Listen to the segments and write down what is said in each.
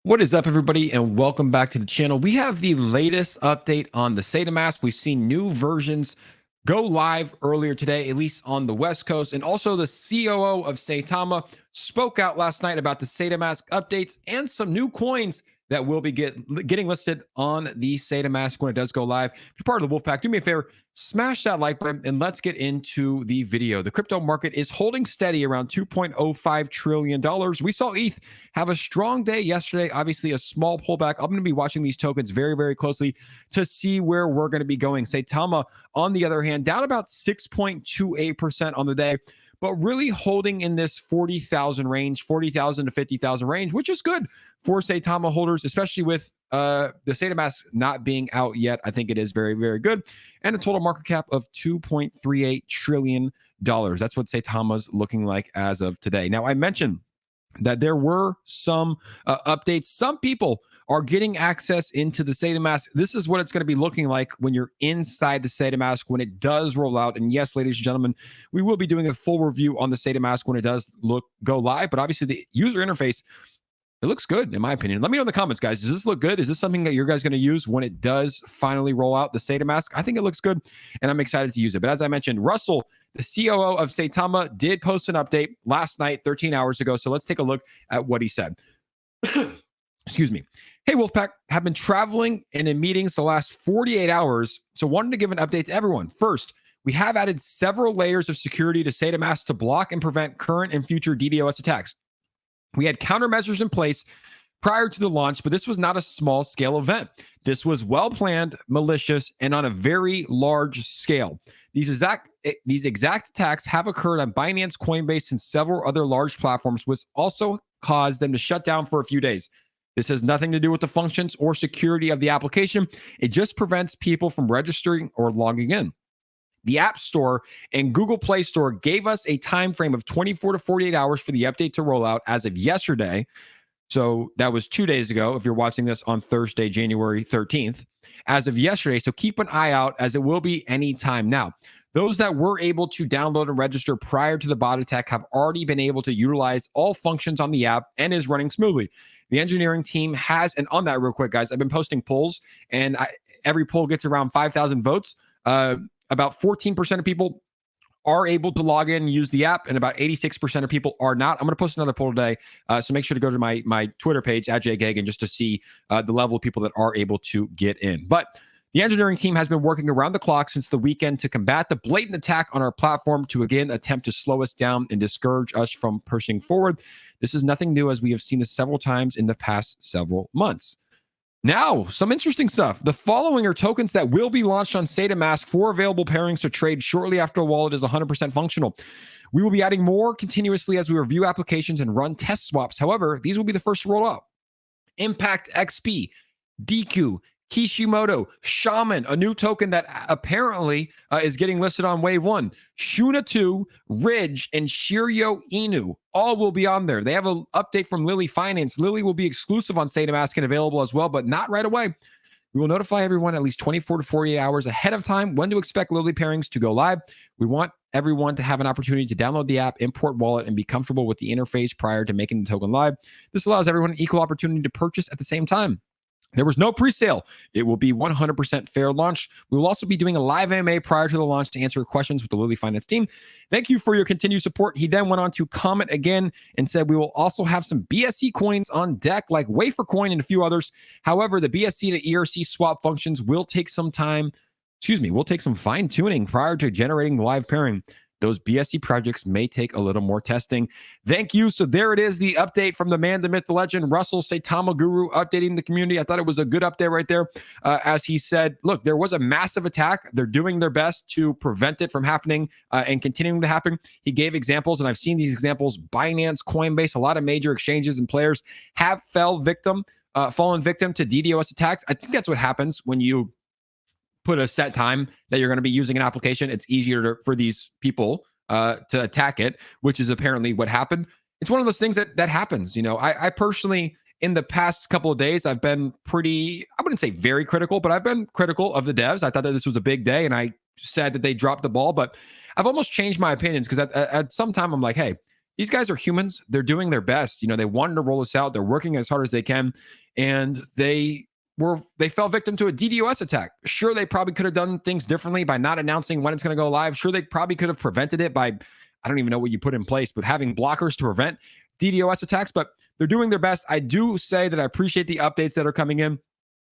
What is up, everybody, and welcome back to the channel. We have the latest update on the Saitamask. We've seen new versions go live earlier today, at least on the West Coast. And also the COO of Saitama spoke out last night about the Saitamask updates and some new coins that will be getting listed on the Saitamask when it does go live. If you're part of the Wolfpack, do me a favor, smash that like button and let's get into the video. The crypto market is holding steady around $2.05 trillion. We saw ETH have a strong day yesterday, obviously a small pullback. I'm going to be watching these tokens very, very closely to see where we're going to be going. Saitama, on the other hand, down about 6.28% on the day, but really holding in this 40,000 range, 40,000 to 50,000 range, which is good for Saitama holders, especially with the Saitamask not being out yet. I think it is very, very good. And a total market cap of $2.38 trillion. That's what Saitama's looking like as of today. Now, I mentioned that there were some updates. Some people are getting access into the Saitamask. This is what it's going to be looking like when you're inside the Saitamask when it does roll out. And yes, ladies and gentlemen, we will be doing a full review on the Saitamask when it does go live. But obviously, the user interface, it looks good, in my opinion. Let me know in the comments, guys. Does this look good? Is this something that you guys going to use when it does finally roll out, the Saitamask? I think it looks good, and I'm excited to use it. But as I mentioned, Russell, the COO of Saitama, did post an update last night, 13 hours ago. So let's take a look at what he said. Excuse me. Hey, Wolfpack, have been traveling and in meetings the last 48 hours, so wanted to give an update to everyone. First, we have added several layers of security to Saitamask to block and prevent current and future DDoS attacks. We had countermeasures in place prior to the launch, but this was not a small-scale event. This was well-planned, malicious, and on a very large scale. These exact attacks have occurred on Binance, Coinbase, and several other large platforms, which also caused them to shut down for a few days. This has nothing to do with the functions or security of the application. It just prevents people from registering or logging in. The App Store and Google Play Store gave us a time frame of 24 to 48 hours for the update to roll out as of yesterday. So that was 2 days ago, if you're watching this on Thursday, January 13th, as of yesterday. So keep an eye out, as it will be any time now. Those that were able to download and register prior to the bot attack have already been able to utilize all functions on the app and is running smoothly. The engineering team has, and on that real quick, guys, I've been posting polls, and every poll gets around 5,000 votes. About 14% of people are able to log in and use the app, and about 86% of people are not. I'm going to post another poll today, so make sure to go to my Twitter page, @JGagan, just to see the level of people that are able to get in. But the engineering team has been working around the clock since the weekend to combat the blatant attack on our platform to again attempt to slow us down and discourage us from pushing forward. This is nothing new, as we have seen this several times in the past several months. Now, some interesting stuff. The following are tokens that will be launched on Saitamask for available pairings to trade shortly after a wallet is 100% functional. We will be adding more continuously as we review applications and run test swaps. However, these will be the first to roll out. Impact XP, DQ, Kishimoto, Shaman, a new token that apparently is getting listed on Wave 1. Shuna 2, Ridge, and Shiryo Inu all will be on there. They have an update from Lily Finance. Lily will be exclusive on Saitamask and available as well, but not right away. We will notify everyone at least 24 to 48 hours ahead of time when to expect Lily pairings to go live. We want everyone to have an opportunity to download the app, import wallet, and be comfortable with the interface prior to making the token live. This allows everyone an equal opportunity to purchase at the same time. There was no pre-sale. It will be 100% fair launch. We will also be doing a live AMA prior to the launch to answer questions with the Lily Finance team. Thank you for your continued support. He then went on to comment again and said, we will also have some BSC coins on deck, like Wafer Coin and a few others. However, the BSC to ERC swap functions will take some fine tuning prior to generating the live pairing. Those BSC projects may take a little more testing. Thank you. So there it is, the update from the man, the myth, the legend, Russell, Saitama Guru, updating the community. I thought it was a good update right there. As he said, look, there was a massive attack. They're doing their best to prevent it from happening and continuing to happen. He gave examples, and I've seen these examples. Binance, Coinbase, a lot of major exchanges and players have fallen victim to DDoS attacks. I think that's what happens when you put a set time that you're going to be using an application. It's easier for these people to attack it, which is apparently what happened. It's one of those things that happens. You know, I personally, in the past couple of days, I've been pretty, I wouldn't say very critical, but I've been critical of the devs. I thought that this was a big day, and I said that they dropped the ball, but I've almost changed my opinions, because at some time I'm like, hey, these guys are humans. They're doing their best. They wanted to roll this out. They're working as hard as they can, and they fell victim to a DDoS attack. Sure, they probably could have done things differently by not announcing when it's going to go live. Sure, they probably could have prevented it by, I don't even know what you put in place, but having blockers to prevent DDoS attacks. But they're doing their best. I do say that I appreciate the updates that are coming in,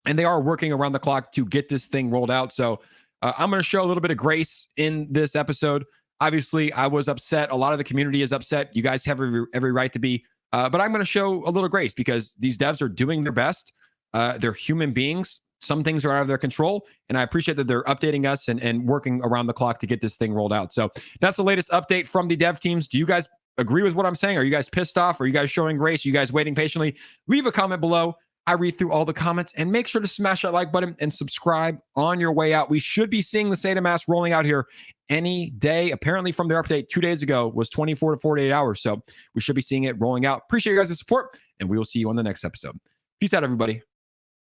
and they are working around the clock to get this thing rolled out. So I'm going to show a little bit of grace in this episode. Obviously, I was upset. A lot of the community is upset. You guys have every right to be. But I'm going to show a little grace because these devs are doing their best. They're human beings. Some things are out of their control. And I appreciate that they're updating us and working around the clock to get this thing rolled out. So that's the latest update from the dev teams. Do you guys agree with what I'm saying? Are you guys pissed off? Are you guys showing grace? Are you guys waiting patiently? Leave a comment below. I read through all the comments, and make sure to smash that like button and subscribe on your way out. We should be seeing the Saitamask rolling out here any day. Apparently from their update 2 days ago was 24 to 48 hours. So we should be seeing it rolling out. Appreciate you guys' support, and we will see you on the next episode. Peace out, everybody.